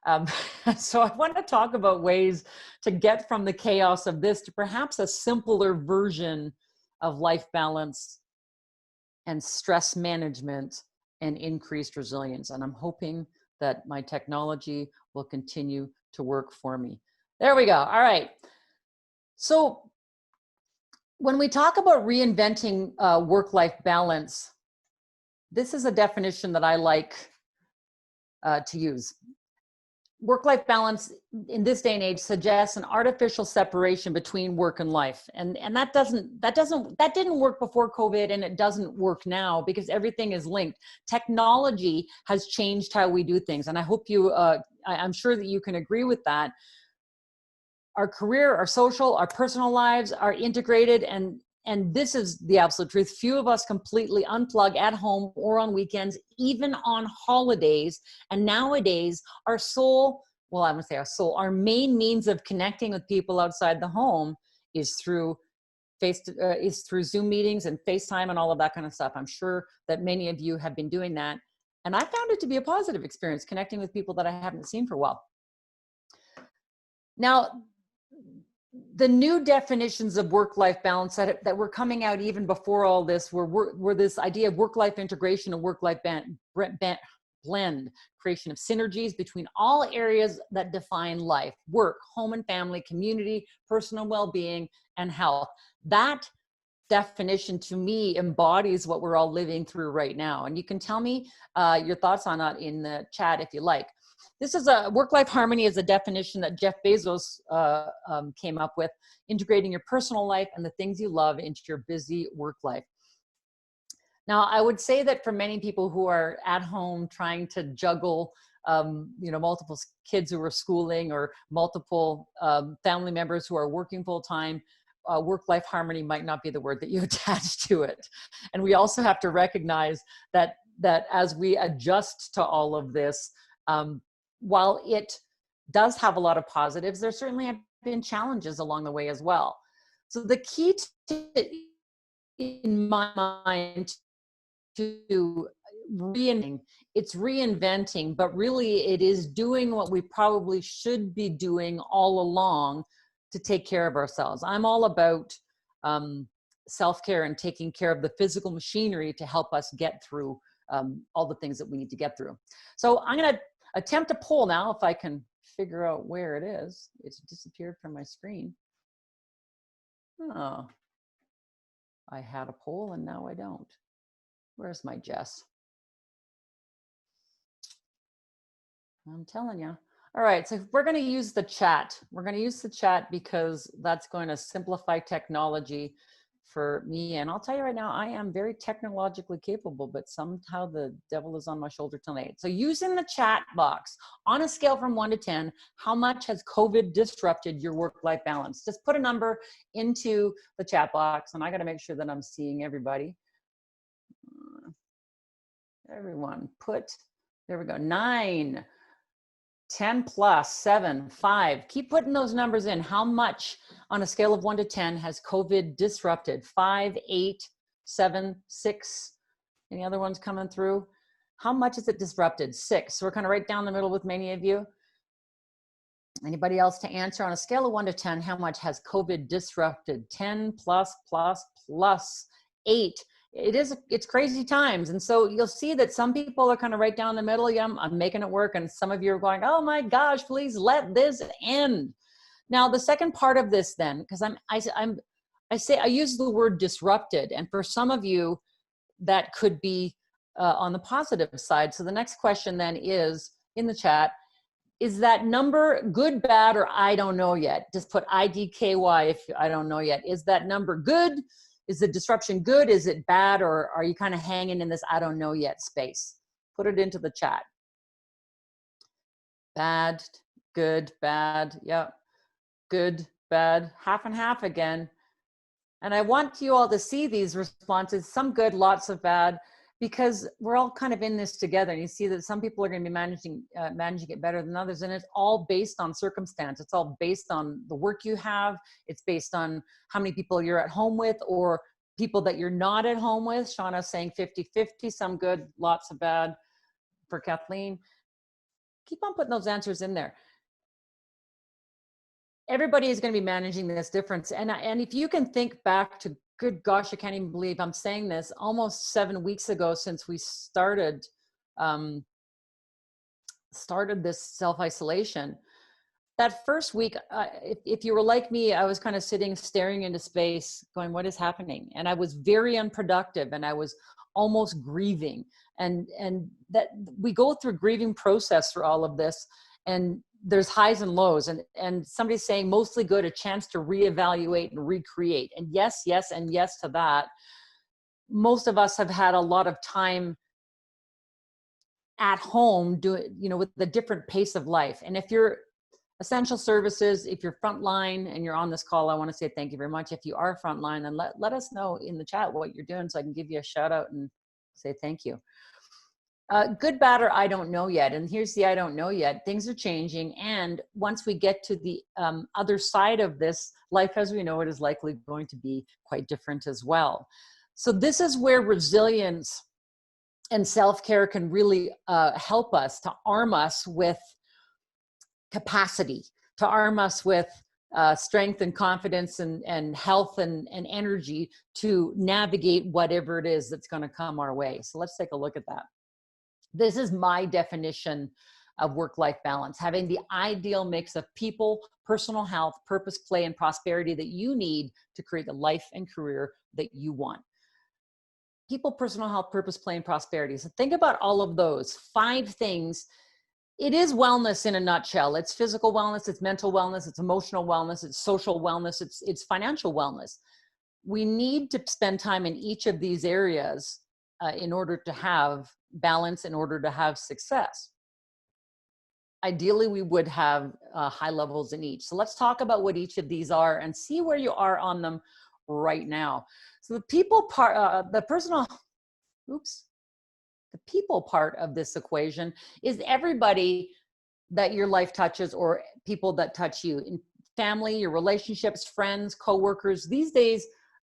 Um, so I want to talk about ways to get from the chaos of this to perhaps a simpler version of life balance and stress management and increased resilience. And I'm hoping that my technology will continue to work for me. There we go. All right. So when we talk about reinventing work-life balance, this is a definition that I like to use. Work-life balance in this day and age suggests an artificial separation between work and life, and that didn't work before COVID, and it doesn't work now because everything is linked. Technology has changed how we do things, and I hope you, I'm sure that you can agree with that. Our career, our social, our personal lives are integrated, and this is the absolute truth. Few of us completely unplug at home or on weekends, even on holidays. And nowadays, our sole, well, I would say our sole, our main means of connecting with people outside the home is through Zoom meetings and FaceTime and all of that kind of stuff. I'm sure that many of you have been doing that. And I found it to be a positive experience, connecting with people that I haven't seen for a while. Now, the new definitions of work-life balance that were coming out even before all this were this idea of work-life integration and work-life blend, creation of synergies between all areas that define life: work, home and family, community, personal well-being, and health. That definition to me embodies what we're all living through right now. And you can tell me your thoughts on that in the chat if you like. This is a work-life harmony is a definition that Jeff Bezos came up with, integrating your personal life and the things you love into your busy work life. Now, I would say that for many people who are at home trying to juggle, multiple kids who are schooling or multiple family members who are working full-time, work-life harmony might not be the word that you attach to it. And we also have to recognize that as we adjust to all of this, while it does have a lot of positives, there certainly have been challenges along the way as well. So the key in my mind to it's reinventing, but really it is doing what we probably should be doing all along to take care of ourselves. I'm all about self-care and taking care of the physical machinery to help us get through all the things that we need to get through. So I'm going to attempt a poll now, if I can figure out where it is. It's disappeared from my screen. Oh, I had a poll and now I don't. Where's my Jess? I'm telling you. All right, so we're going to use the chat. We're going to use the chat because that's going to simplify technology for me. And I'll tell you right now, I am very technologically capable, but somehow the devil is on my shoulder tonight. So using the chat box, on a scale from 1 to 10, how much has COVID disrupted your work-life balance? Just put a number into the chat box, and I got to make sure that I'm seeing everybody. Everyone put, there we go, 9, 10 plus, 7, 5. Keep putting those numbers in. How much on a scale of 1 to 10 has COVID disrupted? 5, 8, 7, 6. Any other ones coming through? How much is it disrupted? 6. So we're kind of right down the middle with many of you. Anybody else to answer? On a scale of 1 to 10, how much has COVID disrupted? 10 plus, plus, plus, 8. It's crazy times. And so you'll see that some people are kind of right down the middle. Yeah, I'm making it work. And some of you are going, oh my gosh, please let this end. Now, the second part of this then, because I use the word disrupted. And for some of you, that could be on the positive side. So the next question then is in the chat, is that number good, bad, or I don't know yet? Just put IDKY if I don't know yet. Is that number good? Is the disruption good? Is it bad? Or are you kind of hanging in this I don't know yet space? Put it into the chat. Bad, good, bad. Yep. Good, bad, half and half again. And I want you all to see these responses, some good, lots of bad, because we're all kind of in this together. And you see that some people are going to be managing it better than others. And it's all based on circumstance. It's all based on the work you have. It's based on how many people you're at home with or people that you're not at home with. Shauna's saying 50-50, some good, lots of bad for Kathleen. Keep on putting those answers in there. Everybody is going to be managing this difference. And if you can think back to, good gosh, I can't even believe I'm saying this, almost 7 weeks ago since we started this self-isolation. That first week, if you were like me, I was kind of sitting, staring into space, going, what is happening? And I was very unproductive, and I was almost grieving. And that we go through a grieving process for all of this. And there's highs and lows. And somebody's saying mostly good, a chance to reevaluate and recreate. And yes, and yes to that. Most of us have had a lot of time at home with the different pace of life. And if you're essential services, if you're frontline and you're on this call, I want to say thank you very much. If you are frontline, then let us know in the chat what you're doing so I can give you a shout out and say thank you. Good, bad, or I don't know yet. And here's the I don't know yet. Things are changing. And once we get to the other side of this, life as we know it is likely going to be quite different as well. So this is where resilience and self-care can really help us, to arm us with capacity, to arm us with strength and confidence and health and energy to navigate whatever it is that's going to come our way. So let's take a look at that. This is my definition of work-life balance: having the ideal mix of people, personal health, purpose, play, and prosperity that you need to create the life and career that you want. People, personal health, purpose, play, and prosperity. So think about all of those 5 things. It is wellness in a nutshell. It's physical wellness, it's mental wellness, it's emotional wellness, it's social wellness, it's financial wellness. We need to spend time in each of these areas in order to have balance, in order to have success. Ideally, we would have high levels in each. So let's talk about what each of these are and see where you are on them right now. So the people part, the people part of this equation is everybody that your life touches, or people that touch you in family, your relationships, friends, coworkers. These days,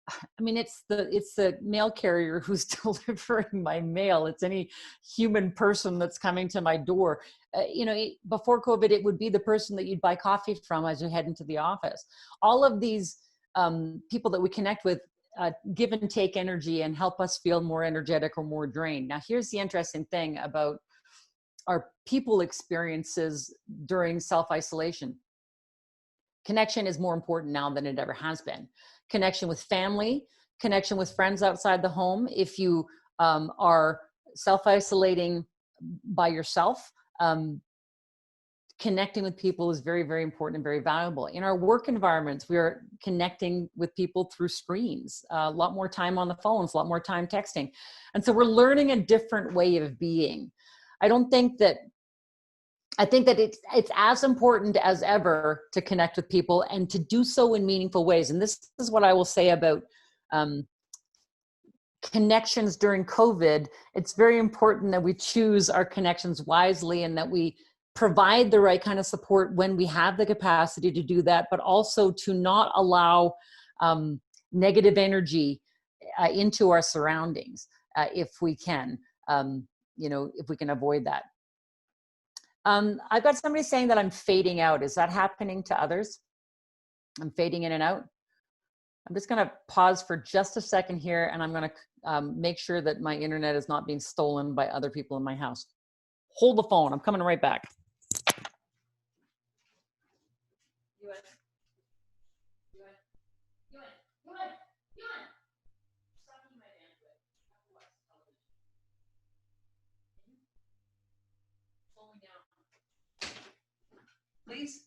I mean, it's the mail carrier who's delivering my mail. It's any human person that's coming to my door. Before COVID, it would be the person that you'd buy coffee from as you head into the office. All of these people that we connect with give and take energy and help us feel more energetic or more drained. Now, here's the interesting thing about our people experiences during self-isolation. Connection is more important now than it ever has been. Connection with family, connection with friends outside the home. If you are self-isolating by yourself, connecting with people is very, very important and very valuable. In our work environments, we are connecting with people through screens, a lot more time on the phones, a lot more time texting. And so we're learning a different way of being. I think that it's as important as ever to connect with people and to do so in meaningful ways. And this is what I will say about connections during COVID. It's very important that we choose our connections wisely and that we provide the right kind of support when we have the capacity to do that, but also to not allow negative energy into our surroundings if we can, if we can avoid that. I've got somebody saying that I'm fading out. Is that happening to others? I'm fading in and out. I'm just going to pause for just a second here, and I'm going to make sure that my internet is not being stolen by other people in my house. Hold the phone. I'm coming right back. Please.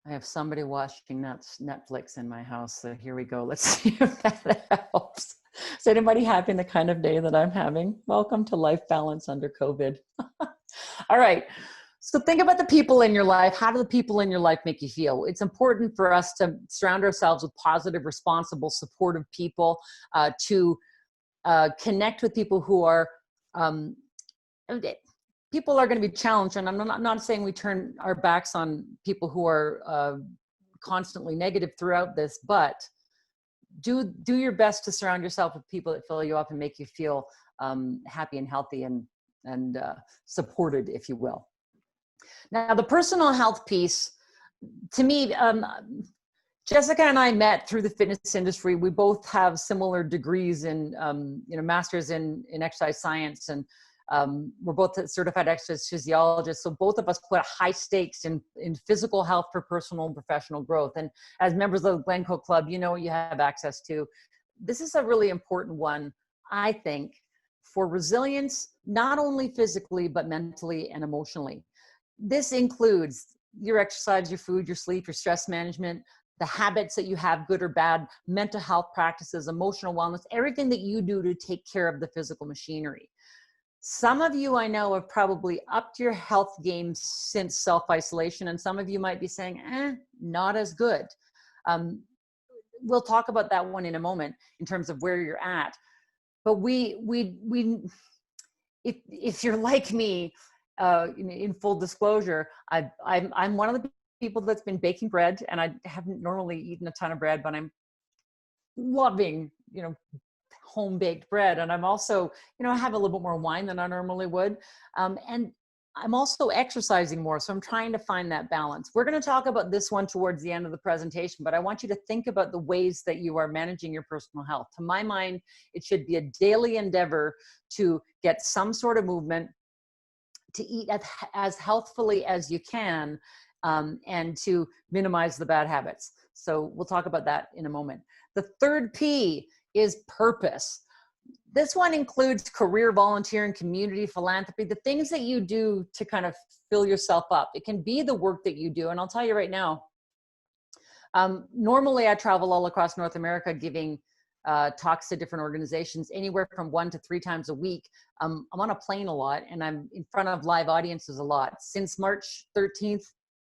I have somebody watching Netflix in my house, so here we go. Let's see if that helps. Is anybody having the kind of day that I'm having? Welcome to Life Balance under COVID. All right. So think about the people in your life. How do the people in your life make you feel? It's important for us to surround ourselves with positive, responsible, supportive people, to connect with people who are, people are going to be challenged. And I'm not saying we turn our backs on people who are constantly negative throughout this, but do your best to surround yourself with people that fill you up and make you feel happy and healthy and supported, if you will. Now, the personal health piece, to me, Jessica and I met through the fitness industry. We both have similar degrees in, masters in exercise science, and we're both certified exercise physiologists. So both of us put high stakes in physical health for personal and professional growth. And as members of the Glencoe Club, you know what you have access to. This is a really important one, I think, for resilience, not only physically, but mentally and emotionally. This includes your exercise, your food, your sleep, your stress management, the habits that you have, good or bad, mental health practices, emotional wellness, everything that you do to take care of the physical machinery. Some of you I know have probably upped your health game since self-isolation, and some of you might be saying, not as good. We'll talk about that one in a moment in terms of where you're at. But if you're like me, in full disclosure, I'm one of the people that's been baking bread, and I haven't normally eaten a ton of bread, but I'm loving, home baked bread. And I'm also, I have a little bit more wine than I normally would. And I'm also exercising more. So I'm trying to find that balance. We're going to talk about this one towards the end of the presentation, but I want you to think about the ways that you are managing your personal health. To my mind, it should be a daily endeavor to get some sort of movement, to eat as healthfully as you can, and to minimize the bad habits. So we'll talk about that in a moment. The third P is purpose. This one includes career, volunteering, community, philanthropy, the things that you do to kind of fill yourself up. It can be the work that you do. And I'll tell you right now, normally I travel all across North America giving talks to different organizations, anywhere from 1 to 3 times a week. I'm on a plane a lot, and I'm in front of live audiences a lot. Since March 13th,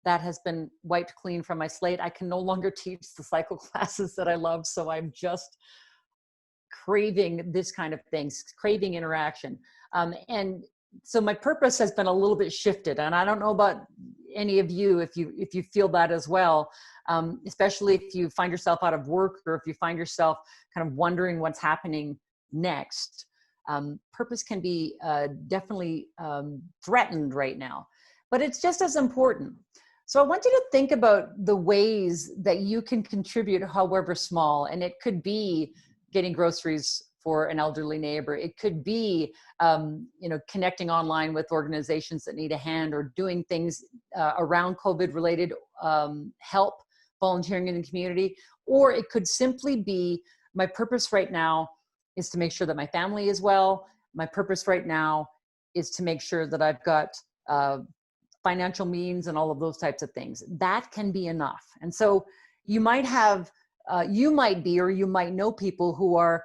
that has been wiped clean from my slate. I can no longer teach the cycle classes that I love, so I'm just craving this kind of things, craving interaction. And so my purpose has been a little bit shifted, and I don't know about any of you if you feel that as well, especially if you find yourself out of work, or if you find yourself kind of wondering what's happening next. Purpose can be definitely threatened right now, but it's just as important. So I want you to think about the ways that you can contribute, however small, and it could be getting groceries for an elderly neighbor. It could be, connecting online with organizations that need a hand, or doing things around COVID-related help, volunteering in the community. Or it could simply be, my purpose right now is to make sure that my family is well. My purpose right now is to make sure that I've got financial means and all of those types of things. That can be enough. And so you might have, you might be, or you might know people who are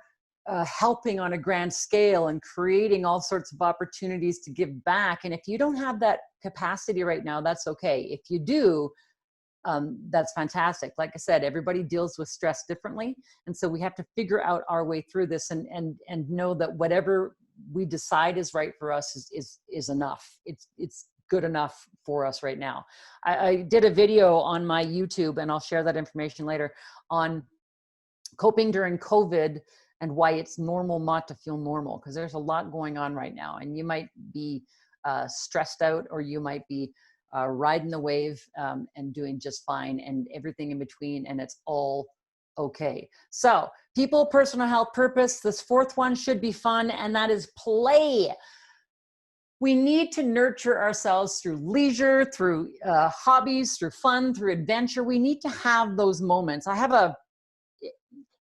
helping on a grand scale and creating all sorts of opportunities to give back. And if you don't have that capacity right now, that's okay. If you do, that's fantastic. Like I said, everybody deals with stress differently. And so we have to figure out our way through this, and know that whatever we decide is right for us is enough. It's good enough for us right now. I did a video on my YouTube, and I'll share that information later, on coping during COVID and why it's normal not to feel normal, because there's a lot going on right now, and you might be stressed out, or you might be riding the wave and doing just fine, and everything in between, and it's all okay. So people, personal health, purpose. This fourth one should be fun, and that is play. We need to nurture ourselves through leisure, through hobbies, through fun, through adventure. We need to have those moments. I have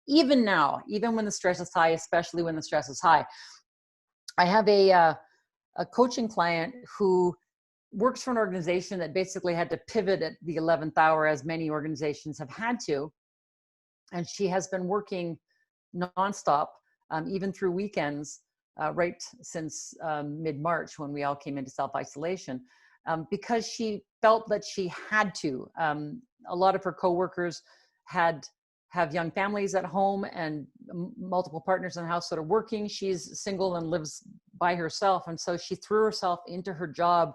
even now, even when the stress is high, especially when the stress is high, I have a coaching client who works for an organization that basically had to pivot at the 11th hour, as many organizations have had to. And she has been working nonstop, even through weekends, right since mid-March, when we all came into self-isolation, because she felt that she had to. A lot of her coworkers have young families at home, and multiple partners in the house that are working. She's single and lives by herself. And so she threw herself into her job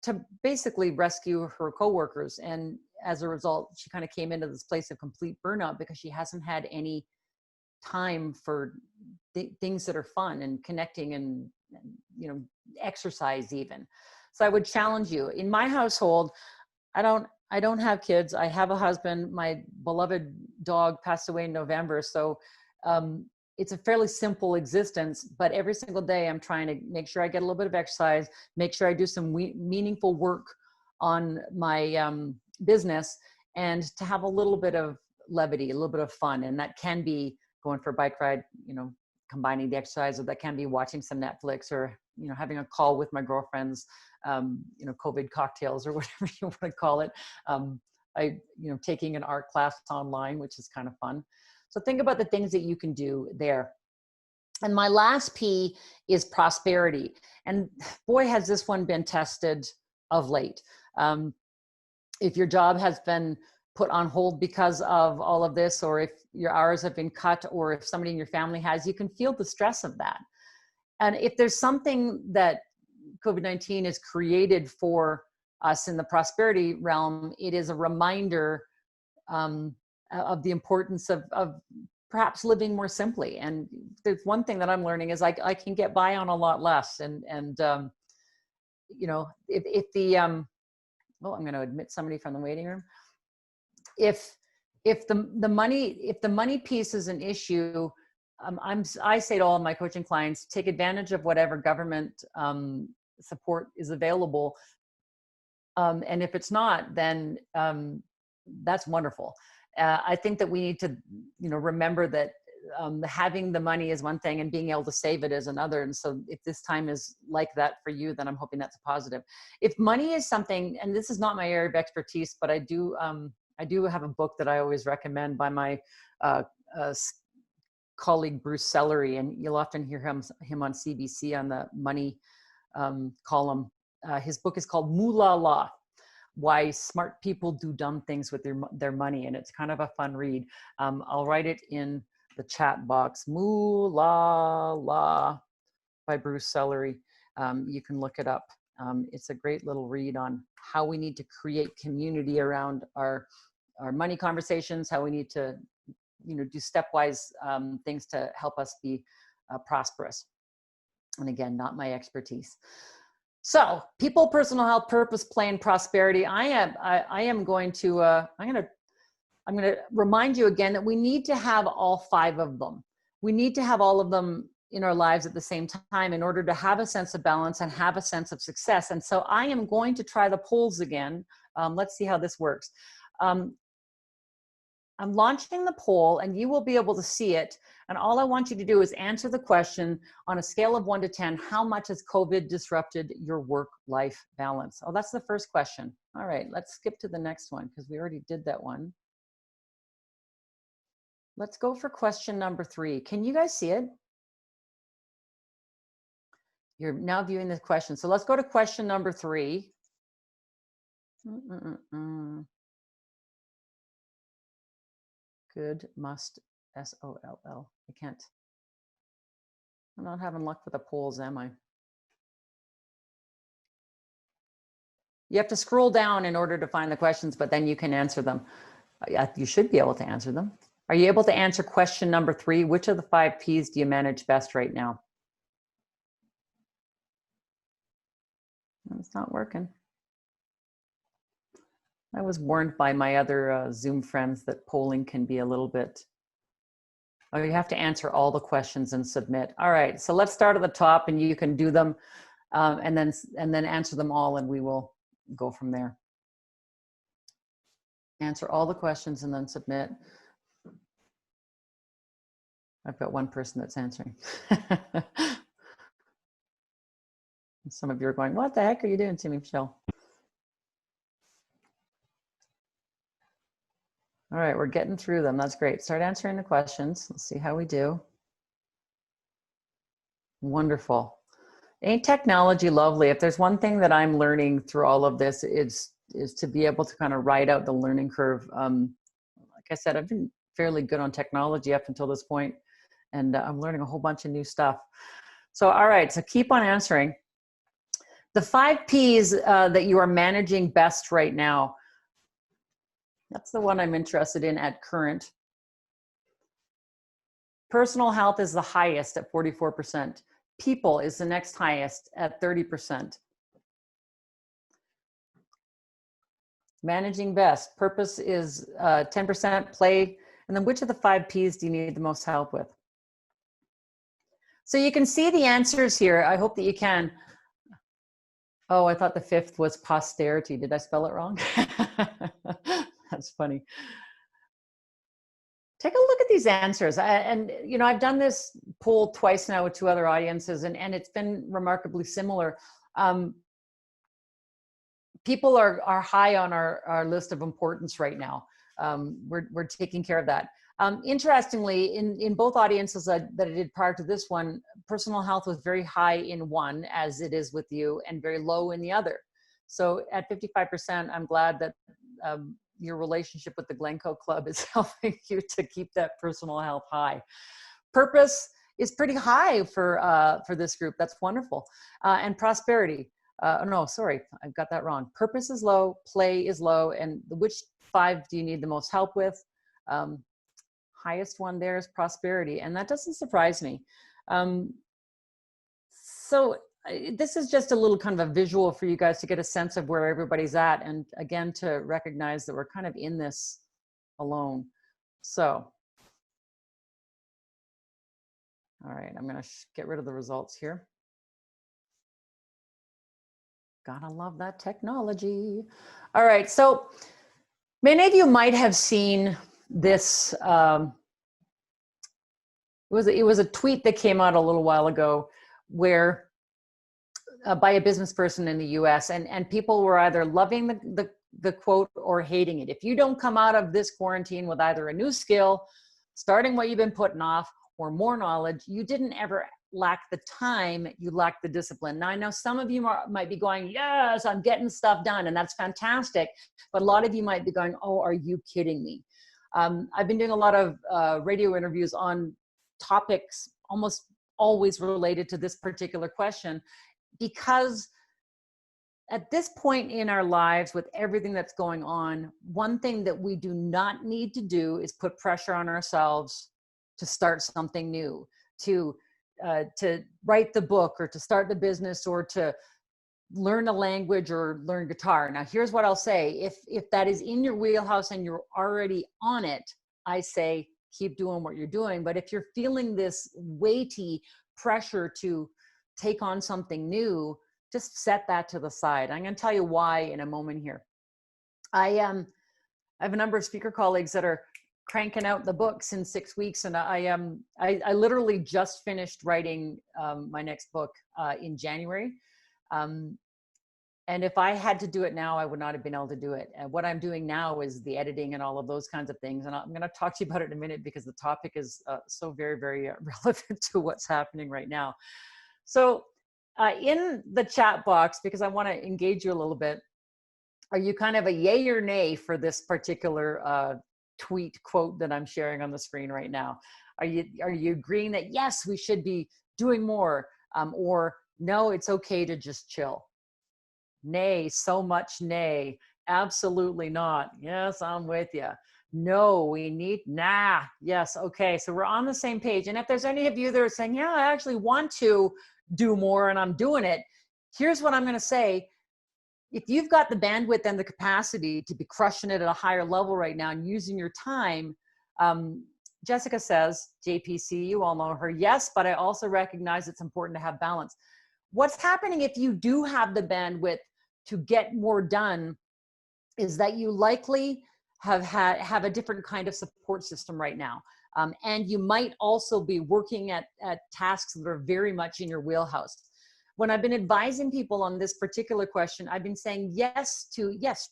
to basically rescue her coworkers. And as a result, she kind of came into this place of complete burnout, because she hasn't had any time for things that are fun and connecting and, you know, exercise even. So I would challenge you. In my household, I don't have kids. I have a husband. My beloved dog passed away in November. So it's a fairly simple existence, but every single day I'm trying to make sure I get a little bit of exercise, make sure I do some meaningful work on my business, and to have a little bit of levity, a little bit of fun. And that can be going for a bike ride, you know, combining the exercise, or that can be watching some Netflix, or, you know, having a call with my girlfriends, you know, COVID cocktails or whatever you want to call it. You know, taking an art class online, which is kind of fun. So think about the things that you can do there. And my last P is prosperity. And boy, has this one been tested of late. If your job has been put on hold because of all of this, or if your hours have been cut, or if somebody in your family has, you can feel the stress of that. And if there's something that COVID-19 has created for us in the prosperity realm, it is a reminder of the importance of perhaps living more simply. And there's one thing that I'm learning is I can get by on a lot less. And you know, if the well, I'm going to admit somebody from the waiting room. If the money piece is an issue, I say to all of my coaching clients, take advantage of whatever government support is available. And if it's not, then that's wonderful. I think that we need to, you know, remember that having the money is one thing and being able to save it is another. And so if this time is like that for you, then I'm hoping that's a positive. If money is something, and this is not my area of expertise, but I do have a book that I always recommend by my colleague, Bruce Sellery, and you'll often hear him on CBC on the money column. His book is called Moolah Law: Why Smart People Do Dumb Things with their money. And it's kind of a fun read. I'll write it in the chat box. Moolah Law by Bruce Sellery. You can look it up. It's a great little read on how we need to create community around our money conversations, how we need to, you know, do stepwise things to help us be prosperous. And again, not my expertise. So people, personal health, purpose, play, and prosperity. I'm going to remind you again that we need to have all 5 of them. We need to have all of them in our lives at the same time in order to have a sense of balance and have a sense of success. And so I am going to try the polls again. Let's see how this works. I'm launching the poll, and you will be able to see it. And all I want you to do is answer the question on a scale of 1 to 10, how much has COVID disrupted your work-life balance? Oh, that's the first question. All right, let's skip to the next one because we already did that one. Let's go for question number 3. Can you guys see it? You're now viewing the question. So let's go to question number 3. Good, must, SOLL. I can't. I'm not having luck with the polls, am I? You have to scroll down in order to find the questions, but then you can answer them. You should be able to answer them. Are you able to answer question number 3? Which of the 5 Ps do you manage best right now? It's not working. I was warned by my other Zoom friends that polling can be a little bit, oh, you have to answer all the questions and submit. All right, so let's start at the top and you can do them and then answer them all, and we will go from there. Answer all the questions and then submit. I've got one person that's answering. Some of you are going, what the heck are you doing to me, Michelle? All right, we're getting through them. That's great. Start answering the questions. Let's see how we do. Wonderful. Ain't technology lovely? If there's one thing that I'm learning through all of this, is to be able to kind of ride out the learning curve. Like I said, I've been fairly good on technology up until this point, and I'm learning a whole bunch of new stuff. So, all right, so keep on answering. The 5 Ps that you are managing best right now. That's the one I'm interested in at current. Personal health is the highest at 44%. People is the next highest at 30%. Managing best. Purpose is 10%. Play. And then which of the 5 P's do you need the most help with? So you can see the answers here. I hope that you can. Oh, I thought the 5th was posterity. Did I spell it wrong? That's funny. Take a look at these answers. And, you know, I've done this poll twice now with 2 other audiences, and it's been remarkably similar. People are high on our list of importance right now. We're taking care of that. Interestingly, in both audiences that I did prior to this one, personal health was very high in one, as it is with you, and very low in the other. So at 55%, I'm glad that your relationship with the Glencoe Club is helping you to keep that personal health high. Purpose is pretty high for this group. That's wonderful. And prosperity. No, sorry, I've got that wrong. Purpose is low, play is low, and which 5 do you need the most help with? Highest one there is prosperity, and that doesn't surprise me. So this is just a little kind of a visual for you guys to get a sense of where everybody's at, and again, to recognize that we're kind of in this alone. So, all right, I'm gonna get rid of the results here. Gotta love that technology. All right, so many of you might have seen this. It was a tweet that came out a little while ago where by a business person in the US, and people were either loving the quote or hating it. If you don't come out of this quarantine with either a new skill, starting what you've been putting off, or more knowledge, you didn't ever lack the time, you lack the discipline. Now, I know some of you might be going, yes, I'm getting stuff done, and that's fantastic. But a lot of you might be going, oh, are you kidding me? I've been doing a lot of radio interviews on topics almost always related to this particular question, because at this point in our lives, with everything that's going on, one thing that we do not need to do is put pressure on ourselves to start something new, to write the book, or to start the business, or to learn a language, or learn guitar. Now, here's what I'll say. If that is in your wheelhouse and you're already on it, I say keep doing what you're doing. But if you're feeling this weighty pressure to take on something new, just set that to the side. I'm going to tell you why in a moment here. I have a number of speaker colleagues that are cranking out the books in 6 weeks, and I literally just finished writing my next book in January. And if I had to do it now, I would not have been able to do it. And what I'm doing now is the editing and all of those kinds of things. And I'm going to talk to you about it in a minute, because the topic is so very, very relevant to what's happening right now. So in the chat box, because I want to engage you a little bit, are you kind of a yay or nay for this particular tweet quote that I'm sharing on the screen right now? Are you agreeing that yes, we should be doing more, or no, it's okay to just chill? Nay, so much nay. Absolutely not. Yes, I'm with you. No, we need, nah. Yes, okay. So we're on the same page. And if there's any of you that are saying, yeah, I actually want to do more and I'm doing it, here's what I'm going to say. If you've got the bandwidth and the capacity to be crushing it at a higher level right now and using your time, Jessica says, JPC, you all know her. Yes, but I also recognize it's important to have balance. What's happening if you do have the bandwidth to get more done is that you likely have a different kind of support system right now. And you might also be working at tasks that are very much in your wheelhouse. When I've been advising people on this particular question, I've been saying yes,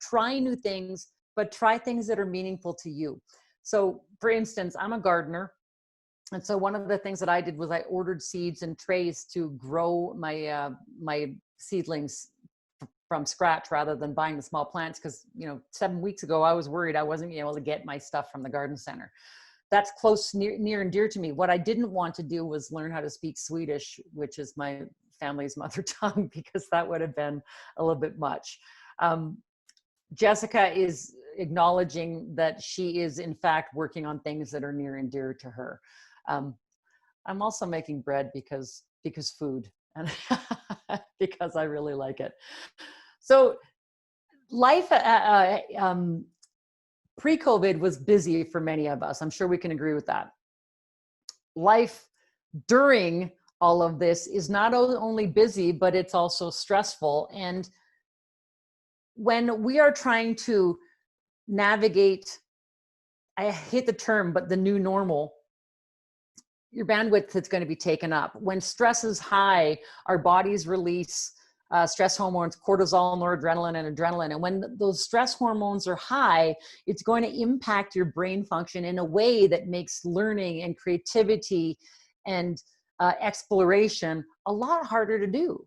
try new things, but try things that are meaningful to you. So for instance, I'm a gardener. And so one of the things that I did was I ordered seeds and trays to grow my my seedlings from scratch, rather than buying the small plants. Because 7 weeks ago I was worried I wasn't being able to get my stuff from the garden center. That's close, near and dear to me. What I didn't want to do was learn how to speak Swedish, which is my family's mother tongue, because that would have been a little bit much. Jessica is acknowledging that she is in fact working on things that are near and dear to her. I'm also making bread because food, and because I really like it. So life pre-COVID was busy for many of us. I'm sure we can agree with that. Life during all of this is not only busy, but it's also stressful. And when we are trying to navigate, I hate the term, but the new normal, your bandwidth is going to be taken up. When stress is high, our bodies release stress hormones, cortisol, noradrenaline, and adrenaline. And when those stress hormones are high, it's going to impact your brain function in a way that makes learning and creativity and exploration a lot harder to do.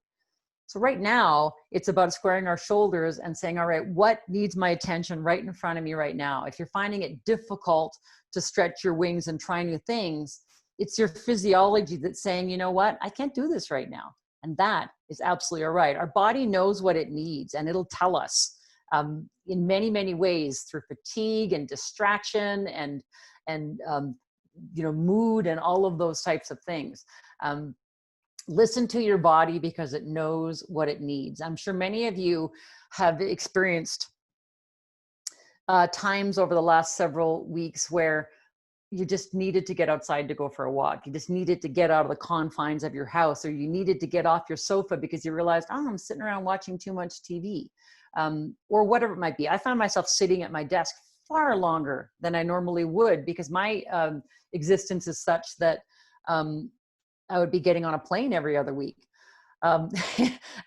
So right now, it's about squaring our shoulders and saying, all right, what needs my attention right in front of me right now? If you're finding it difficult to stretch your wings and try new things, it's your physiology that's saying, you know what, I can't do this right now. And that is absolutely all right. Our body knows what it needs, and it'll tell us in many, many ways through fatigue and distraction and mood and all of those types of things. Listen to your body because it knows what it needs. I'm sure many of you have experienced times over the last several weeks where you just needed to get outside to go for a walk. You just needed to get out of the confines of your house, or you needed to get off your sofa because you realized, oh, I'm sitting around watching too much TV, or whatever it might be. I found myself sitting at my desk far longer than I normally would because my existence is such that I would be getting on a plane every other week.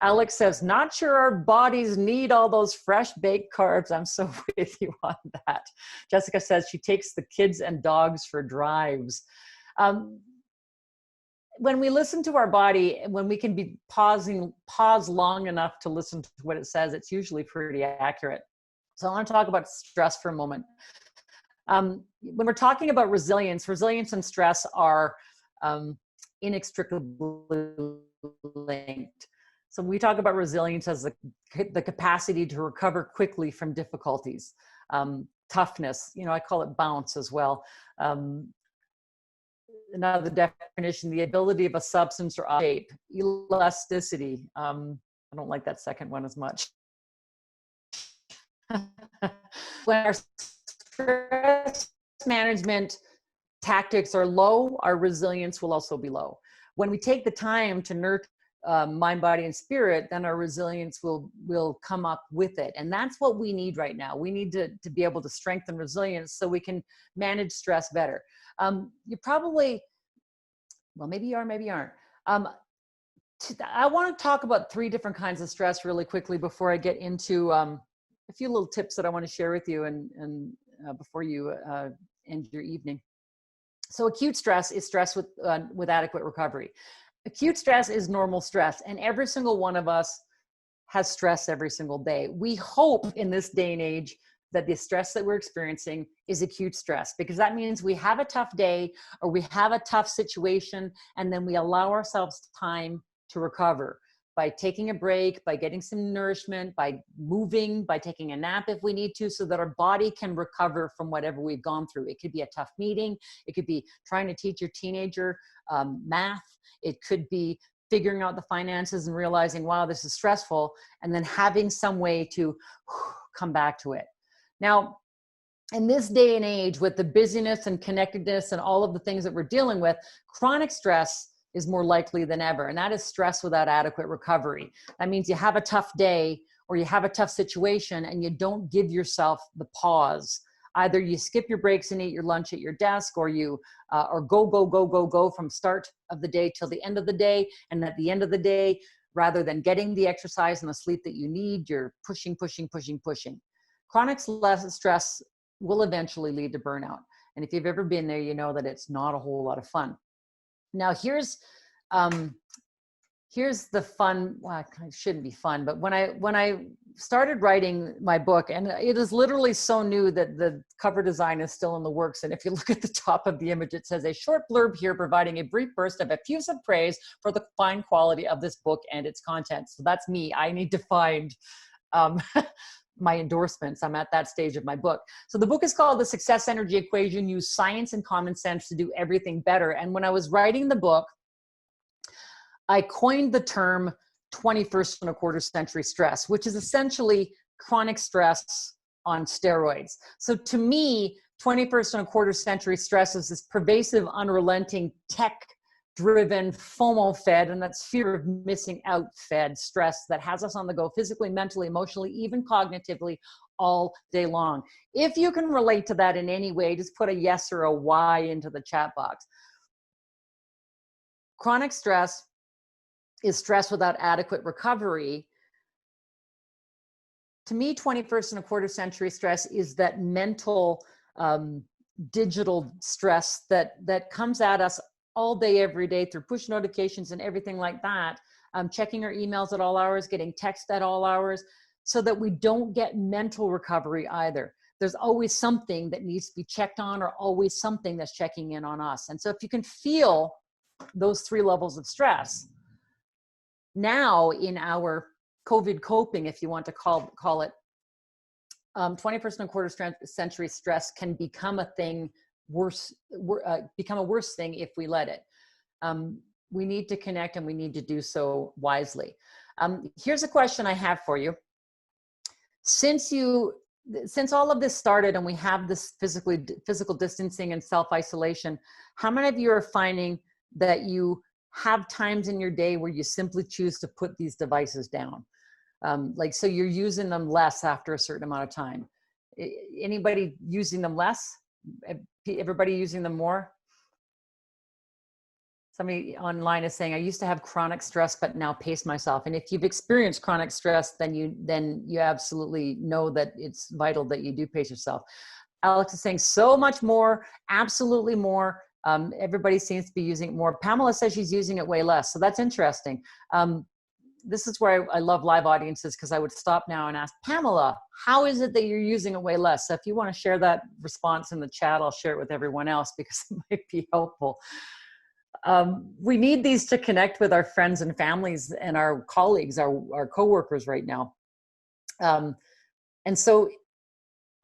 Alex says, not sure our bodies need all those fresh baked carbs. I'm so with you on that. Jessica says she takes the kids and dogs for drives. When we listen to our body, when we can be pause long enough to listen to what it says, it's usually pretty accurate. So I want to talk about stress for a moment. When we're talking about resilience and stress are inextricably linked. So we talk about resilience as the capacity to recover quickly from difficulties. Toughness, I call it bounce as well. Another definition, the ability of a substance or shape. Elasticity. I don't like that second one as much. When our stress management tactics are low, our resilience will also be low. When we take the time to nurture mind, body, and spirit, then our resilience will come up with it. And that's what we need right now. We need to be able to strengthen resilience so we can manage stress better. You probably, well, maybe you are, maybe you aren't. I want to talk about 3 different kinds of stress really quickly before I get into a few little tips that I want to share with you and before you end your evening. So acute stress is stress with adequate recovery. Acute stress is normal stress, and every single one of us has stress every single day. We hope in this day and age that the stress that we're experiencing is acute stress, because that means we have a tough day or we have a tough situation, and then we allow ourselves time to recover by taking a break, by getting some nourishment, by moving, by taking a nap if we need to, so that our body can recover from whatever we've gone through. It could be a tough meeting. It could be trying to teach your teenager math. It could be figuring out the finances and realizing, wow, this is stressful, and then having some way to come back to it. Now, in this day and age, with the busyness and connectedness and all of the things that we're dealing with, chronic stress is more likely than ever. And that is stress without adequate recovery. That means you have a tough day or you have a tough situation and you don't give yourself the pause. Either you skip your breaks and eat your lunch at your desk, or you or go from start of the day till the end of the day. And at the end of the day, rather than getting the exercise and the sleep that you need, you're pushing. Chronic stress will eventually lead to burnout. And if you've ever been there, you know that it's not a whole lot of fun. Now here's the fun, well, it shouldn't be fun, but when I started writing my book, and it is literally so new that the cover design is still in the works. And if you look at the top of the image, it says a short blurb here providing a brief burst of effusive praise for the fine quality of this book and its content. So that's me. I need to find my endorsements. I'm at that stage of my book. So the book is called The Success Energy Equation: Use Science and Common Sense to Do Everything Better. And when I was writing the book, I coined the term 21st and a quarter century stress, which is essentially chronic stress on steroids. So to me, 21st and a quarter century stress is this pervasive, unrelenting, tech-driven, FOMO-fed, and that's fear of missing out fed stress that has us on the go physically, mentally, emotionally, even cognitively all day long. If you can relate to that in any way, just put a yes or a Y into the chat box. Chronic stress is stress without adequate recovery. To me, 21st and a quarter century stress is that mental, digital stress that comes at us all day, every day through push notifications and everything like that. Checking our emails at all hours, getting text at all hours, so that we don't get mental recovery either. There's always something that needs to be checked on, or always something that's checking in on us. And so if you can feel those three levels of stress, now in our COVID coping, if you want to call it, 21st and a quarter century stress can become a thing worse, become a worse thing if we let it. We need to connect, and we need to do so wisely. Here's a question I have for you. Since all of this started and we have this physical distancing and self-isolation, how many of you are finding that you have times in your day where you simply choose to put these devices down? So you're using them less after a certain amount of time. Anybody using them less? Everybody using them more? Somebody online is saying, I used to have chronic stress, but now pace myself. And if you've experienced chronic stress, then you absolutely know that it's vital that you do pace yourself. Alex is saying so much more, absolutely more. Everybody seems to be using it more. Pamela says she's using it way less. So that's interesting. This is where I love live audiences, because I would stop now and ask, Pamela, how is it that you're using it way less? So if you want to share that response in the chat, I'll share it with everyone else, because it might be helpful. We need these to connect with our friends and families and our colleagues, our coworkers right now. And so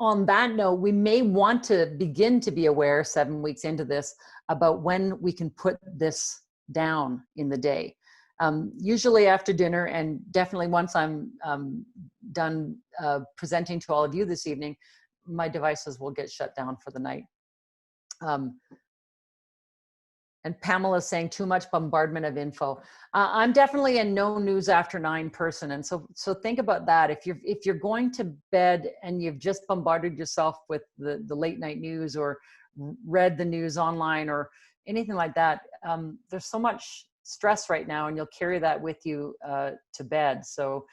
on that note, we may want to begin to be aware 7 weeks into this about when we can put this down in the day. Usually after dinner, and definitely once I'm done presenting to all of you this evening, my devices will get shut down for the night. And Pamela is saying too much bombardment of info. I'm definitely a no news after 9 person. And so think about that. If you're going to bed and you've just bombarded yourself with the late night news, or read the news online, or anything like that, there's so much stress right now, and you'll carry that with you to bed. So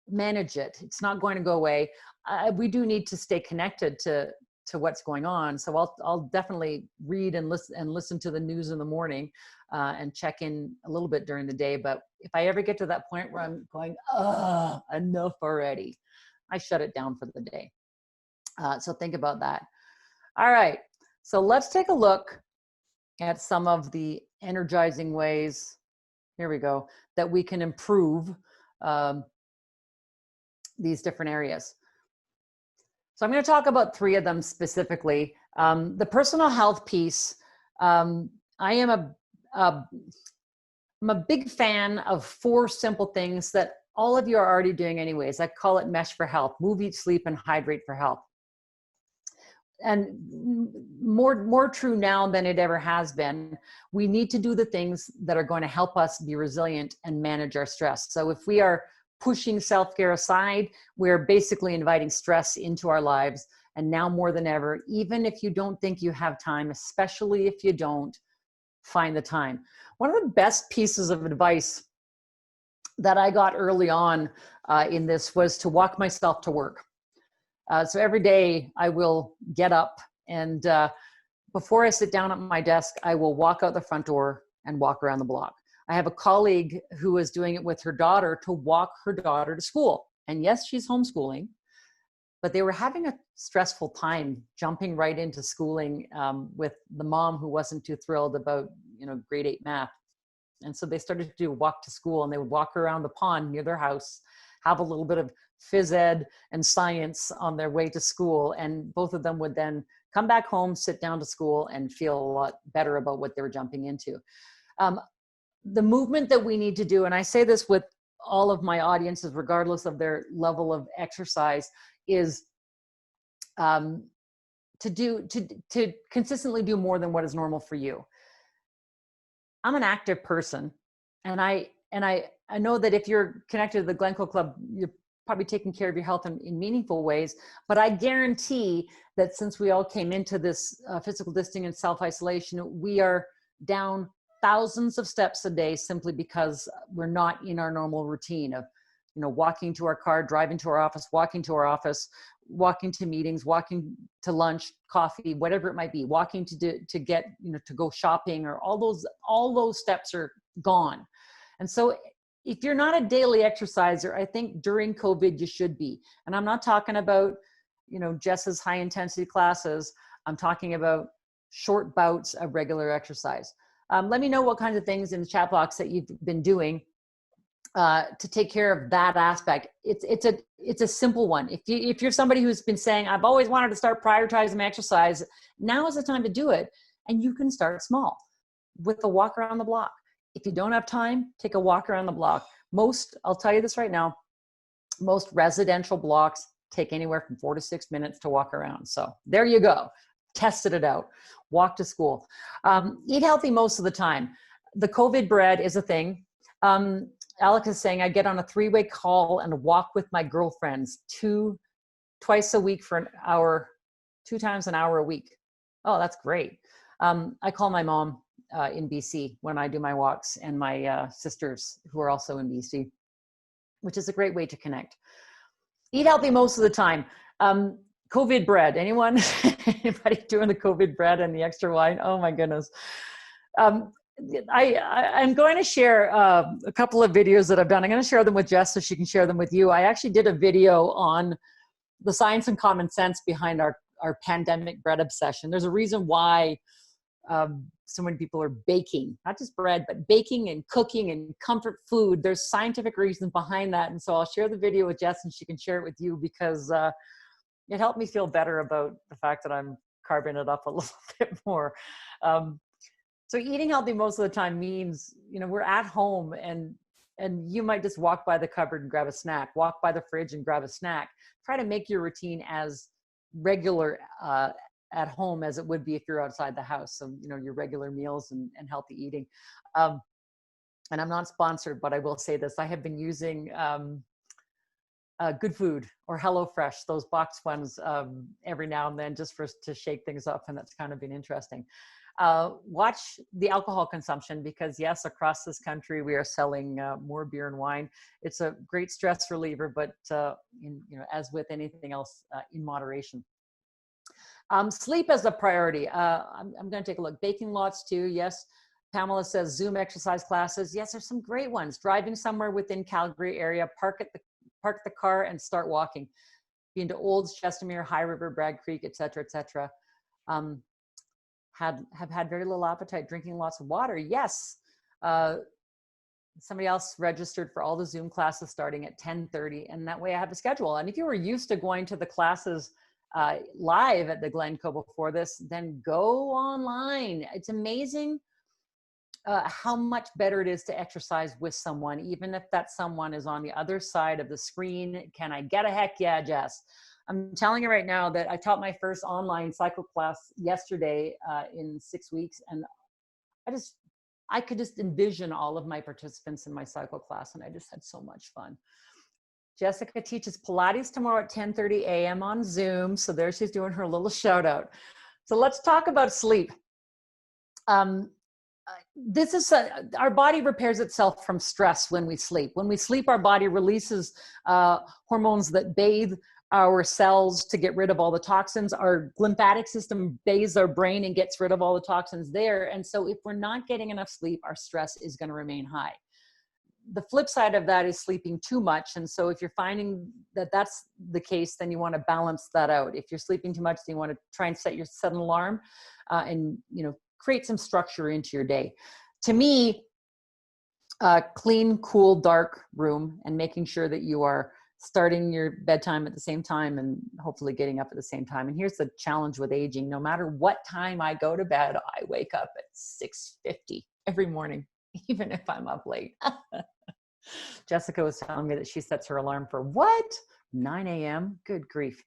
manage it. It's not going to go away. We do need to stay connected to what's going on. So I'll definitely read and listen to the news in the morning, and check in a little bit during the day. But if I ever get to that point where I'm going, enough already, I shut it down for the day. So think about that. All right. So let's take a look at some of the energizing ways, here we go, that we can improve these different areas. So I'm going to talk about 3 of them specifically. The personal health piece, I'm a big fan of 4 simple things that all of you are already doing anyways. I call it mesh for health: move, eat, sleep, and hydrate for health. And more true now than it ever has been. We need to do the things that are going to help us be resilient and manage our stress. So if we are pushing self-care aside, we're basically inviting stress into our lives. And now more than ever, even if you don't think you have time, especially if you don't, find the time. One of the best pieces of advice that I got early on in this was to walk myself to work. So every day I will get up, and before I sit down at my desk, I will walk out the front door and walk around the block. I have a colleague who is doing it with her daughter to walk her daughter to school. And yes, she's homeschooling, but they were having a stressful time jumping right into schooling with the mom who wasn't too thrilled about, grade 8 math. And so they started to do a walk to school, and they would walk around the pond near their house, have a little bit of phys ed and science on their way to school. And both of them would then come back home, sit down to school, and feel a lot better about what they were jumping into. The movement that we need to do, and I say this with all of my audiences, regardless of their level of exercise, is to consistently do more than what is normal for you. I'm an active person, and I know that if you're connected to the Glencoe Club, you're probably taking care of your health in meaningful ways. But I guarantee that since we all came into this physical distancing and self-isolation, we are down thousands of steps a day simply because we're not in our normal routine of, walking to our car, driving to our office, walking to meetings, walking to lunch, coffee, whatever it might be, walking to get, to go shopping, or all those steps are gone. And so if you're not a daily exerciser, I think during COVID you should be. And I'm not talking about, Jess's high intensity classes. I'm talking about short bouts of regular exercise. Let me know what kinds of things in the chat box that you've been doing to take care of that aspect. It's a simple one. If you're somebody who's been saying, I've always wanted to start prioritizing my exercise, now is the time to do it. And you can start small with a walk around the block. If you don't have time, take a walk around the block. I'll tell you this right now, most residential blocks take anywhere from 4 to 6 minutes to walk around. So there you go. Tested it out. Walk to school. Eat healthy most of the time. The COVID bread is a thing. Alec is saying, I get on a 3-way call and walk with my girlfriends twice a week for an hour, 2 times an hour a week. Oh, that's great. I call my mom in BC when I do my walks, and my sisters who are also in BC, which is a great way to connect. Eat healthy most of the time. COVID bread, anyone? Anybody doing the COVID bread and the extra wine? Oh my goodness. I'm going to share a couple of videos that I've done. I'm going to share them with Jess so she can share them with you. I actually did a video on the science and common sense behind our pandemic bread obsession. There's a reason why so many people are baking, not just bread, but baking and cooking and comfort food. There's scientific reasons behind that. And so I'll share the video with Jess and she can share it with you, because it helped me feel better about the fact that I'm carving it up a little bit more. So eating healthy most of the time means, we're at home, and you might just walk by the cupboard and grab a snack, walk by the fridge and grab a snack. Try to make your routine as regular at home as it would be if you're outside the house. So, your regular meals and healthy eating. And I'm not sponsored, but I will say this. I have been using Good Food or HelloFresh, those box ones, every now and then, just to shake things up. And that's kind of been interesting. Watch the alcohol consumption, because yes, across this country, we are selling more beer and wine. It's a great stress reliever, but as with anything else, in moderation. Sleep as a priority. I'm going to take a look. Baking lots too. Yes. Pamela says Zoom exercise classes. Yes, there's some great ones. Driving somewhere within Calgary area, park the car and start walking. Been to Olds, Chestermere, High River, Bragg Creek, et cetera, et cetera. Have had very little appetite, drinking lots of water. Yes. Somebody else registered for all the Zoom classes starting at 10:30, and that way I have a schedule. And if you were used to going to the classes live at the Glencoe before this, then go online. It's amazing how much better it is to exercise with someone, even if that someone is on the other side of the screen. Can I get a heck yeah, Jess? I'm telling you right now that I taught my first online cycle class yesterday in 6 weeks, and I could just envision all of my participants in my cycle class, and I just had so much fun. Jessica teaches Pilates tomorrow at 10:30 a.m. on Zoom. So there she's doing her little shout out. So let's talk about sleep. This is our body repairs itself from stress when we sleep. When we sleep, our body releases hormones that bathe our cells to get rid of all the toxins. Our lymphatic system bathes our brain and gets rid of all the toxins there. And so if we're not getting enough sleep, our stress is going to remain high. The flip side of that is sleeping too much. And so if you're finding that that's the case, then you want to balance that out. If you're sleeping too much, then you want to try and set an alarm and create some structure into your day. To me, Clean, cool, dark room, and making sure that you are starting your bedtime at the same time and hopefully getting up at the same time. And here's the challenge with aging. No matter what time I go to bed, I wake up at 6:50 every morning, even if I'm up late. Jessica was telling me that she sets her alarm for what? 9 a.m.? Good grief.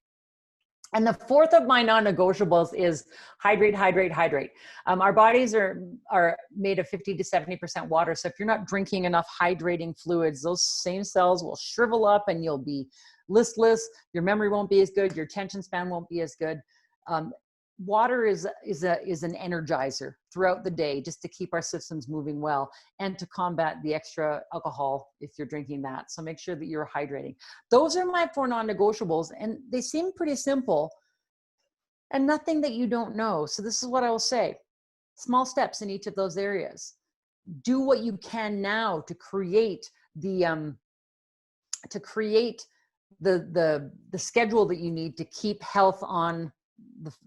And the fourth of my non-negotiables is hydrate, hydrate, hydrate. Our bodies are made of 50 to 70% water. So if you're not drinking enough hydrating fluids, those same cells will shrivel up and you'll be listless. Your memory won't be as good. Your attention span won't be as good. Water is an energizer throughout the day, just to keep our systems moving well and to combat the extra alcohol if you're drinking that. So make sure that you're hydrating. Those are my 4 non-negotiables, and they seem pretty simple and nothing that you don't know. So this is what I will say. Small steps in each of those areas. Do what you can now to create the schedule that you need to keep health on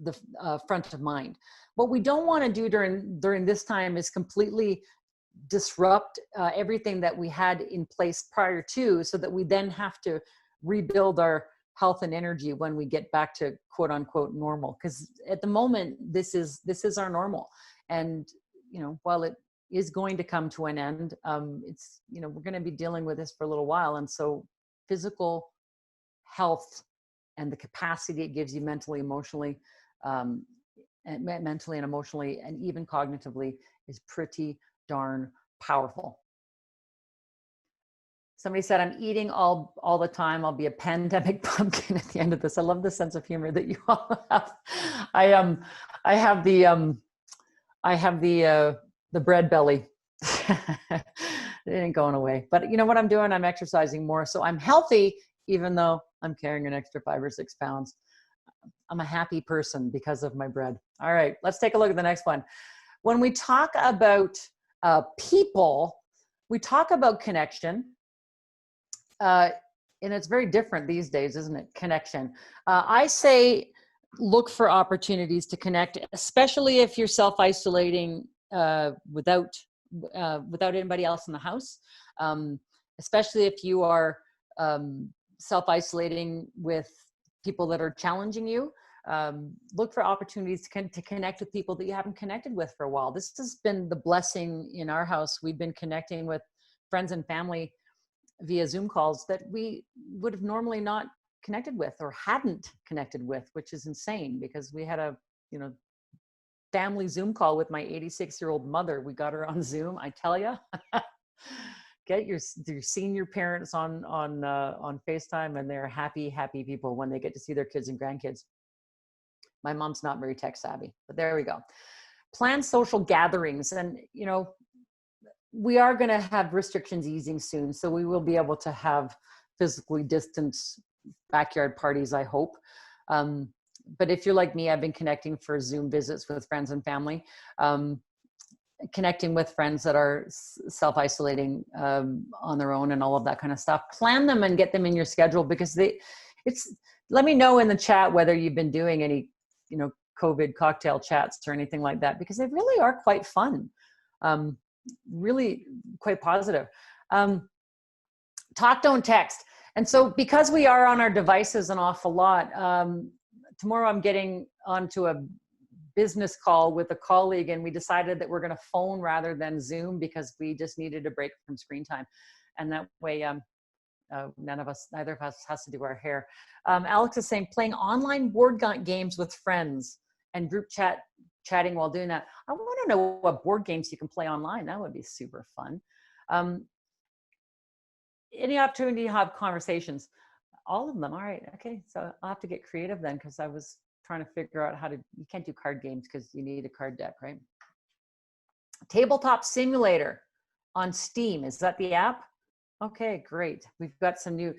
the front of mind. What we don't want to do during this time is completely disrupt everything that we had in place prior to, so that we then have to rebuild our health and energy when we get back to quote unquote normal. Because at the moment, this is our normal. And, while it is going to come to an end, it's, we're going to be dealing with this for a little while. And so physical health and the capacity it gives you mentally, emotionally, and emotionally, and even cognitively is pretty darn powerful. Somebody said, I'm eating all the time. I'll be a pandemic pumpkin at the end of this. I love the sense of humor that you all have. I have the bread belly. It ain't going away. But you know what I'm doing? I'm exercising more. So I'm healthy, even though I'm carrying an extra 5 or 6 pounds. I'm a happy person because of my bread. All right, let's take a look at the next one. When we talk about people, we talk about connection. And it's very different these days, isn't it? Connection. I say look for opportunities to connect, especially if you're self-isolating without anybody else in the house, especially if you are self-isolating with people that are challenging you. Look for opportunities to connect with people that you haven't connected with for a while. This has been the blessing in our house. We've been connecting with friends and family via Zoom calls that we would have normally not connected with or hadn't connected with, which is insane, because we had a family Zoom call with my 86-year-old mother. We got her on Zoom. I tell you, get your senior parents on FaceTime, and they're happy people when they get to see their kids and grandkids. My mom's not very tech savvy, but there we go. Plan social gatherings, and we are going to have restrictions easing soon, so we will be able to have physically distanced backyard parties, I hope. But if you're like me, I've been connecting for Zoom visits with friends and family, connecting with friends that are self-isolating on their own and all of that kind of stuff. Plan them and get them in your schedule, because let me know in the chat whether you've been doing any, COVID cocktail chats or anything like that, because they really are quite fun. Really quite positive. Talk, don't text. And so because we are on our devices an awful lot, tomorrow I'm getting onto a business call with a colleague, and we decided that we're going to phone rather than Zoom, because we just needed a break from screen time. And that way, neither of us has to do our hair. Alex is saying, playing online board games with friends and group chatting while doing that. I want to know what board games you can play online. That would be super fun. Any opportunity to have conversations? All of them. All right. Okay. So I'll have to get creative then, because I was trying to figure out you can't do card games because you need a card deck, right? Tabletop Simulator on Steam. Is that the app? Okay, great. We've got some new,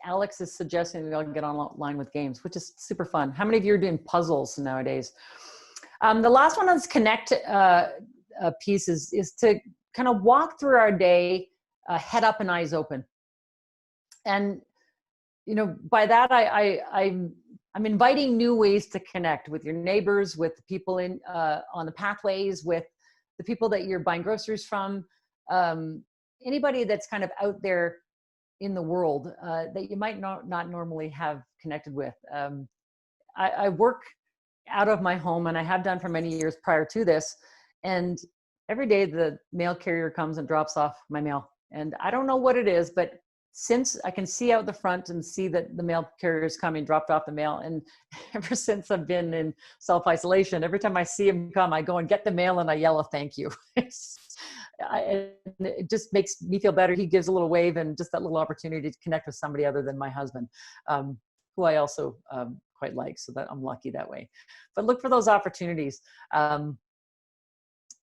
Alex is suggesting we all get online with games, which is super fun. How many of you are doing puzzles nowadays? The last one on this connect piece is to kind of walk through our day, head up and eyes open. And, by that, I'm inviting new ways to connect with your neighbors, with the people on the pathways, with the people that you're buying groceries from, anybody that's kind of out there in the world that you might not normally have connected with. I work out of my home, and I have done for many years prior to this. And every day the mail carrier comes and drops off my mail. And I don't know what it is, but since I can see out the front and see that the mail carrier is coming, dropped off the mail. And ever since I've been in self-isolation, every time I see him come, I go and get the mail and I yell a thank you. It just makes me feel better. He gives a little wave, and just that little opportunity to connect with somebody other than my husband, who I also quite like, so that I'm lucky that way. But look for those opportunities.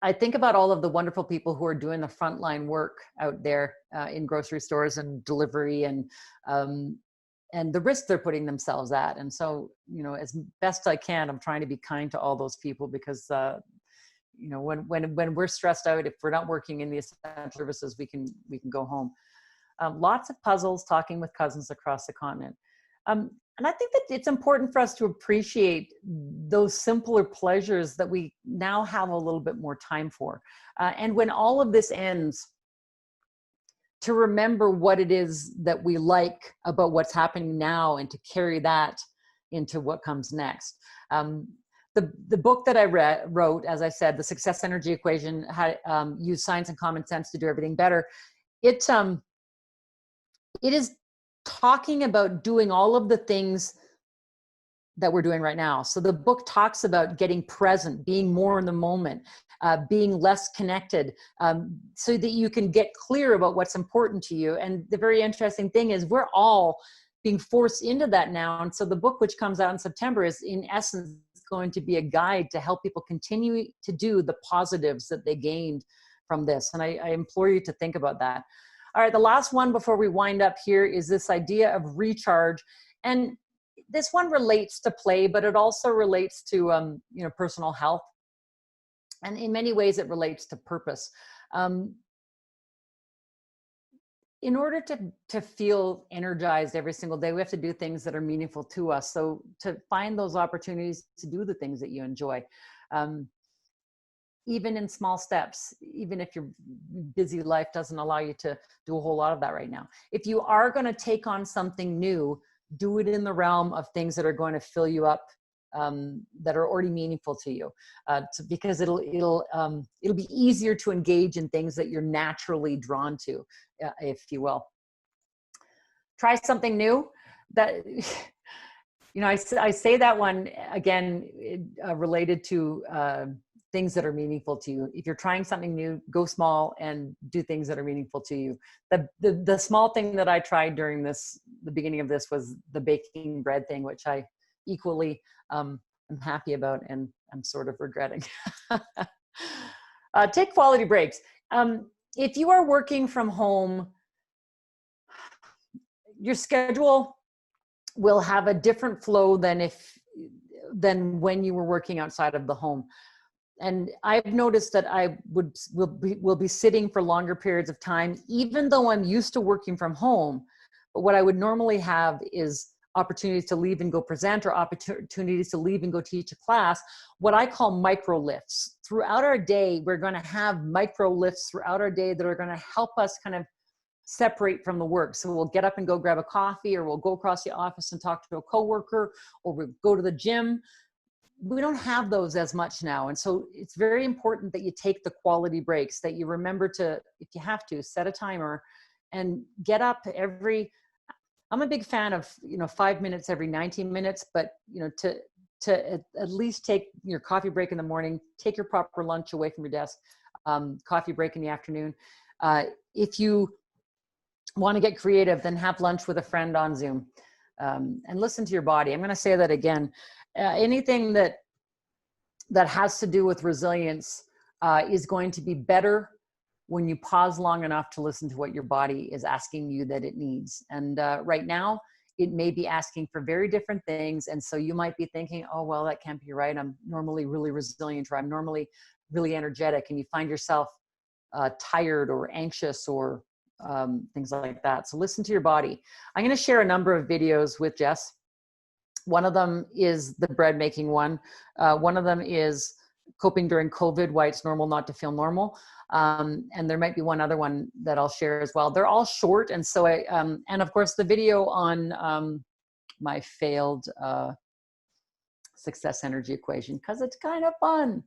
I think about all of the wonderful people who are doing the frontline work out there in grocery stores and delivery, and the risk they're putting themselves at. And so, you know, as best I can, I'm trying to be kind to all those people, because you know, when we're stressed out, if we're not working in the essential services, we can go home. Lots of puzzles, talking with cousins across the continent. And I think that it's important for us to appreciate those simpler pleasures that we now have a little bit more time for. And when all of this ends, to remember what it is that we like about what's happening now, and to carry that into what comes next. The book that I wrote, as I said, The Success Energy Equation, how use science and common sense to do everything better. It is talking about doing all of the things that we're doing right now. So the book talks about getting present, being more in the moment, being less connected, so that you can get clear about what's important to you. And the very interesting thing is we're all being forced into that now. And so the book, which comes out in September, is in essence going to be a guide to help people continue to do the positives that they gained from this. And I implore you to think about that. All right, the last one before we wind up here is this idea of recharge. And this one relates to play, but it also relates to you know, personal health. And in many ways it relates to purpose. In order to feel energized every single day, we have to do things that are meaningful to us. So to find those opportunities to do the things that you enjoy, even in small steps, even if your busy life doesn't allow you to do a whole lot of that right now. If you are going to take on something new, do it in the realm of things that are going to fill you up, that are already meaningful to you, because it'll be easier to engage in things that you're naturally drawn to, if you will. Try something new. That, you know, I say that one again, related to things that are meaningful to you. If you're trying something new, go small and do things that are meaningful to you. The small thing that I tried during the beginning of this, was the baking bread thing, which I equally am happy about, and I'm sort of regretting. Take quality breaks. If you are working from home, your schedule will have a different flow than when you were working outside of the home. And I've noticed that I will be sitting for longer periods of time, even though I'm used to working from home. But what I would normally have is opportunities to leave and go present, or opportunities to leave and go teach a class, what I call micro lifts. Throughout our day, we're going to have micro lifts throughout our day that are going to help us kind of separate from the work. So we'll get up and go grab a coffee, or we'll go across the office and talk to a coworker, or we'll go to the gym. We don't have those as much now. And so it's very important that you take the quality breaks, that you remember to, if you have to, set a timer and get up I'm a big fan of, 5 minutes every 19 minutes, but, to at least take your coffee break in the morning, take your proper lunch away from your desk, coffee break in the afternoon. If you want to get creative, then have lunch with a friend on Zoom, and listen to your body. I'm going to say that again. Anything that has to do with resilience is going to be better when you pause long enough to listen to what your body is asking you that it needs. And right now, it may be asking for very different things. And so you might be thinking, oh, well, that can't be right. I'm normally really resilient, or I'm normally really energetic. And you find yourself tired or anxious, or things like that. So listen to your body. I'm going to share a number of videos with Jess. One of them is the bread making one. One of them is coping during COVID, why it's normal not to feel normal. And there might be one other one that I'll share as well. They're all short. And so and of course the video on my failed success energy equation, because it's kind of fun.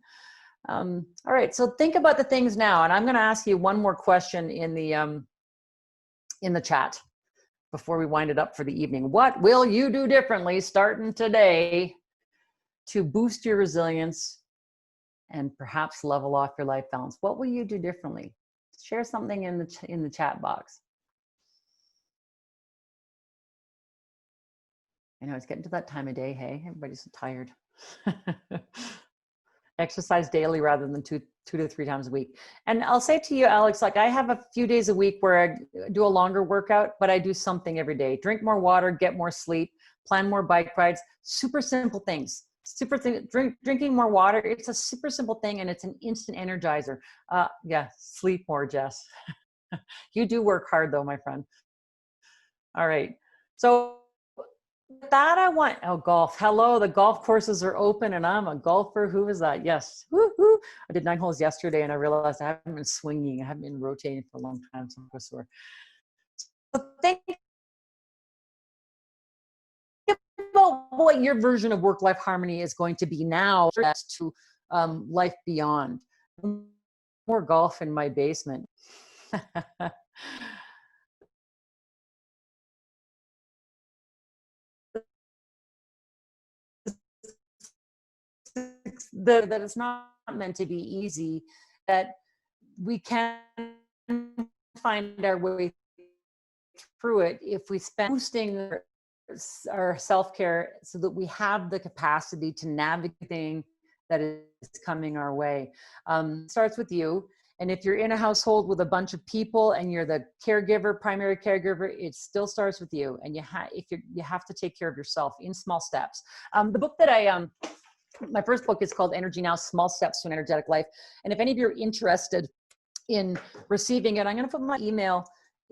All right, so think about the things now. And I'm going to ask you one more question in the chat before we wind it up for the evening. What will you do differently starting today to boost your resilience and perhaps level off your life balance? What will you do differently? Share something in the chat box. I know it's getting to that time of day. Hey, everybody's so tired. Exercise daily rather than two to three times a week. And I'll say to you, Alex, like I have a few days a week where I do a longer workout, but I do something every day. Drink more water, get more sleep, plan more bike rides, super simple things. Drinking more water, it's a super simple thing and it's an instant energizer. Yeah, sleep more, Jess. You do work hard though, my friend. All right. So with that, golf. Hello, the golf courses are open and I'm a golfer. Who is that? Yes. Woo-hoo. I did 9 holes yesterday and I realized I haven't been swinging. I haven't been rotating for a long time. So I'm sore. So think about what your version of work-life harmony is going to be now to life beyond. More golf in my basement. That it's not meant to be easy, that we can find our way through it if we spend boosting our self-care so that we have the capacity to navigate anything that is coming our way. Starts with you. And if you're in a household with a bunch of people and you're the caregiver, primary caregiver, it still starts with you. And you have to take care of yourself in small steps. The book that my first book is called Energy Now, Small Steps to an Energetic Life. And if any of you are interested in receiving it, I'm going to put my email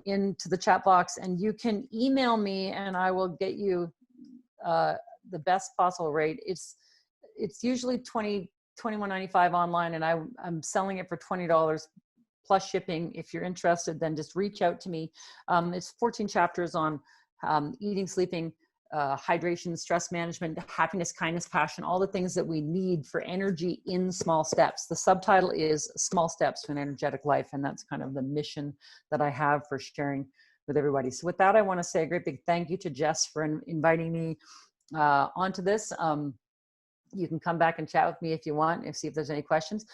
into the chat box and you can email me and I will get you the best possible rate. It's usually $21.95 online and I'm selling it for $20 plus shipping. If you're interested, then just reach out to me. It's 14 chapters on eating, sleeping, hydration, stress management, happiness, kindness, passion, all the things that we need for energy in small steps. The subtitle is Small Steps to an Energetic Life, and that's kind of the mission that I have for sharing with everybody. So with that, I want to say a great big thank you to Jess for inviting me onto this. You can come back and chat with me if you want and see if there's any questions.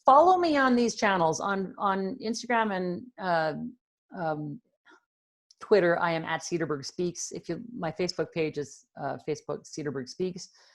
Follow me on these channels on Instagram and Twitter. I am at Cedarberg Speaks. My Facebook page is Facebook Cedarberg Speaks.